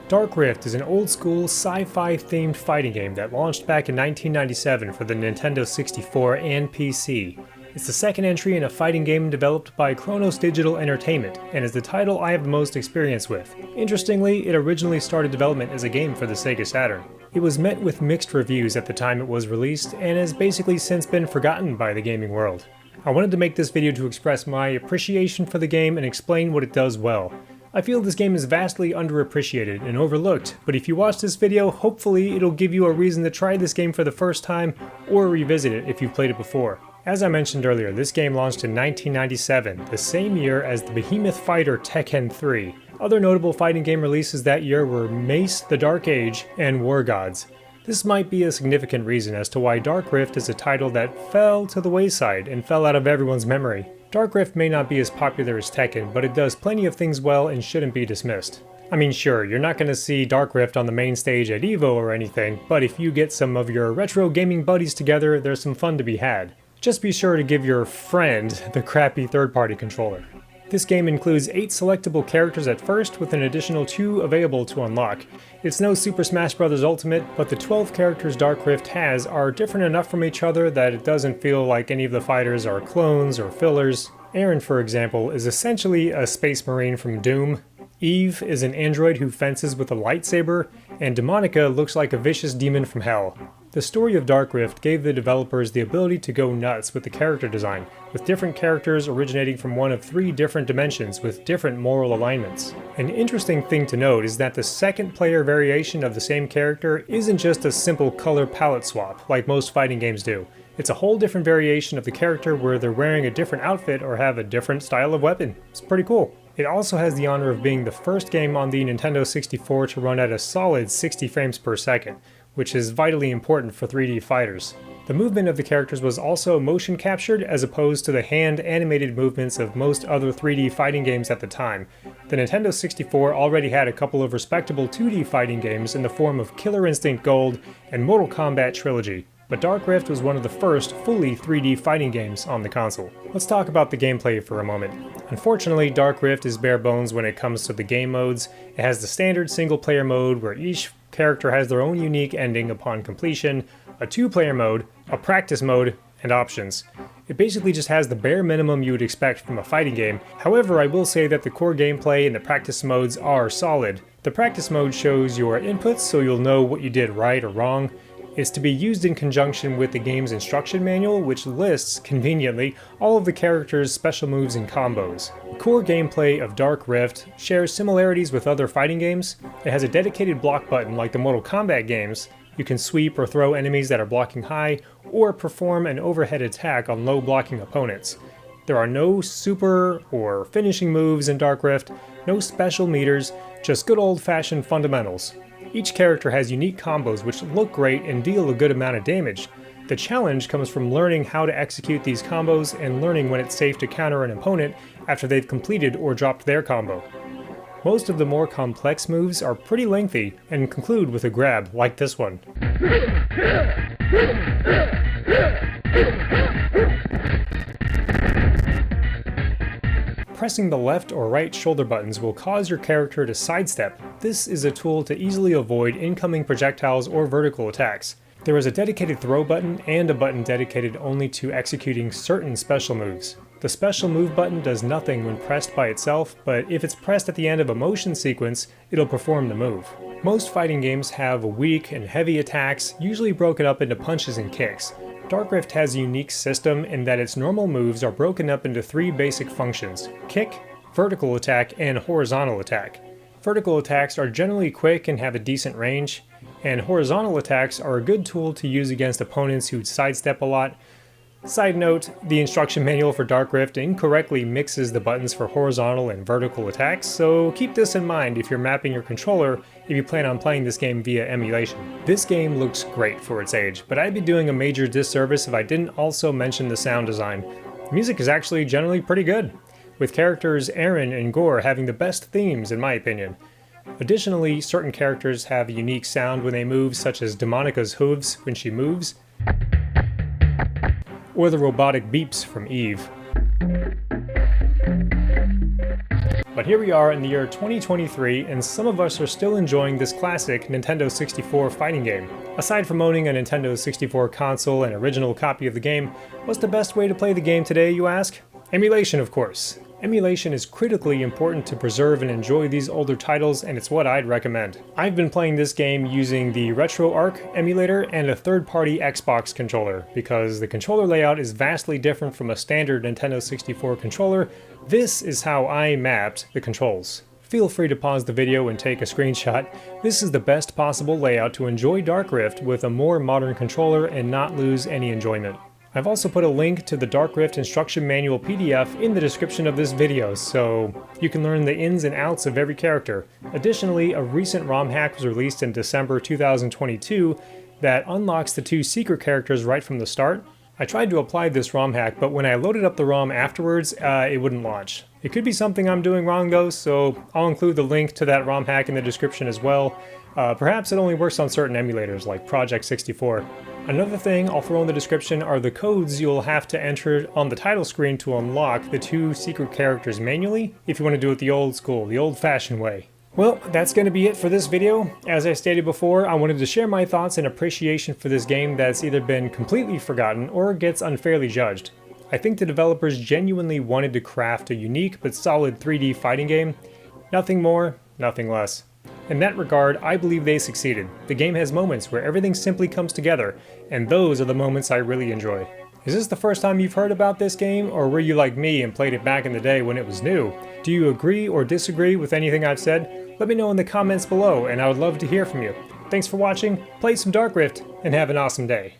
Dark Rift is an old-school sci-fi themed fighting game that launched back in 1997 for the Nintendo 64 and PC. It's the second entry in a fighting game developed by Chronos Digital Entertainment, and is the title I have the most experience with. Interestingly, it originally started development as a game for the Sega Saturn. It was met with mixed reviews at the time it was released, and has basically since been forgotten by the gaming world. I wanted to make this video to express my appreciation for the game and explain what it does well. I feel this game is vastly underappreciated and overlooked, but if you watch this video, hopefully it'll give you a reason to try this game for the first time, or revisit it if you've played it before. As I mentioned earlier, this game launched in 1997, the same year as the behemoth fighter Tekken 3. Other notable fighting game releases that year were Mace: The Dark Age and War Gods. This might be a significant reason as to why Dark Rift is a title that fell to the wayside and fell out of everyone's memory. Dark Rift may not be as popular as Tekken, but it does plenty of things well and shouldn't be dismissed. I mean, sure, you're not going to see Dark Rift on the main stage at EVO or anything, but if you get some of your retro gaming buddies together, there's some fun to be had. Just be sure to give your friend the crappy third-party controller. This game includes 8 selectable characters at first, with an additional 2 available to unlock. It's no Super Smash Bros. Ultimate, but the 12 characters Dark Rift has are different enough from each other that it doesn't feel like any of the fighters are clones or fillers. Aaron, for example, is essentially a space marine from Doom. Eve is an android who fences with a lightsaber, and Demonica looks like a vicious demon from hell. The story of Dark Rift gave the developers the ability to go nuts with the character design, with different characters originating from one of 3 different dimensions with different moral alignments. An interesting thing to note is that the second player variation of the same character isn't just a simple color palette swap like most fighting games do. It's a whole different variation of the character where they're wearing a different outfit or have a different style of weapon. It's pretty cool. It also has the honor of being the first game on the Nintendo 64 to run at a solid 60 frames per second, which is vitally important for 3D fighters. The movement of the characters was also motion captured as opposed to the hand-animated movements of most other 3D fighting games at the time. The Nintendo 64 already had a couple of respectable 2D fighting games in the form of Killer Instinct Gold and Mortal Kombat Trilogy, but Dark Rift was one of the first fully 3D fighting games on the console. Let's talk about the gameplay for a moment. Unfortunately, Dark Rift is bare bones when it comes to the game modes. It has the standard single-player mode where each character has their own unique ending upon completion, a 2-player mode, a practice mode, and options. It basically just has the bare minimum you would expect from a fighting game. However, I will say that the core gameplay and the practice modes are solid. The practice mode shows your inputs so you'll know what you did right or wrong. It's to be used in conjunction with the game's instruction manual, which lists, conveniently, all of the characters' special moves and combos. The core gameplay of Dark Rift shares similarities with other fighting games. It has a dedicated block button like the Mortal Kombat games. You can sweep or throw enemies that are blocking high, or perform an overhead attack on low blocking opponents. There are no super or finishing moves in Dark Rift, no special meters, just good old-fashioned fundamentals. Each character has unique combos which look great and deal a good amount of damage. The challenge comes from learning how to execute these combos and learning when it's safe to counter an opponent after they've completed or dropped their combo. Most of the more complex moves are pretty lengthy and conclude with a grab like this one. Pressing the left or right shoulder buttons will cause your character to sidestep. This is a tool to easily avoid incoming projectiles or vertical attacks. There is a dedicated throw button and a button dedicated only to executing certain special moves. The special move button does nothing when pressed by itself, but if it's pressed at the end of a motion sequence, it'll perform the move. Most fighting games have weak and heavy attacks, usually broken up into punches and kicks. Dark Rift has a unique system in that its normal moves are broken up into 3 basic functions: kick, vertical attack, and horizontal attack. Vertical attacks are generally quick and have a decent range, and horizontal attacks are a good tool to use against opponents who sidestep a lot. Side note, the instruction manual for Dark Rift incorrectly mixes the buttons for horizontal and vertical attacks, so keep this in mind if you're mapping your controller if you plan on playing this game via emulation. This game looks great for its age, but I'd be doing a major disservice if I didn't also mention the sound design. The music is actually generally pretty good, with characters Aaron and Gore having the best themes in my opinion. Additionally, certain characters have a unique sound when they move, such as Demonica's hooves when she moves, or the robotic beeps from Eve. But here we are in the year 2023, and some of us are still enjoying this classic Nintendo 64 fighting game. Aside from owning a Nintendo 64 console and original copy of the game, what's the best way to play the game today, you ask? Emulation, of course. Emulation is critically important to preserve and enjoy these older titles, and it's what I'd recommend. I've been playing this game using the RetroArch emulator and a third-party Xbox controller. Because the controller layout is vastly different from a standard Nintendo 64 controller, this is how I mapped the controls. Feel free to pause the video and take a screenshot. This is the best possible layout to enjoy Dark Rift with a more modern controller and not lose any enjoyment. I've also put a link to the Dark Rift instruction manual PDF in the description of this video, so you can learn the ins and outs of every character. Additionally, a recent ROM hack was released in December 2022 that unlocks the 2 secret characters right from the start. I tried to apply this ROM hack, but when I loaded up the ROM afterwards, it wouldn't launch. It could be something I'm doing wrong though, so I'll include the link to that ROM hack in the description as well. Perhaps it only works on certain emulators like Project 64. Another thing I'll throw in the description are the codes you'll have to enter on the title screen to unlock the 2 secret characters manually, if you want to do it the old school, the old-fashioned way. Well, that's going to be it for this video. As I stated before, I wanted to share my thoughts and appreciation for this game that's either been completely forgotten or gets unfairly judged. I think the developers genuinely wanted to craft a unique but solid 3D fighting game. Nothing more, nothing less. In that regard, I believe they succeeded. The game has moments where everything simply comes together, and those are the moments I really enjoy. Is this the first time you've heard about this game, or were you like me and played it back in the day when it was new? Do you agree or disagree with anything I've said? Let me know in the comments below, and I would love to hear from you. Thanks for watching, play some Dark Rift, and have an awesome day.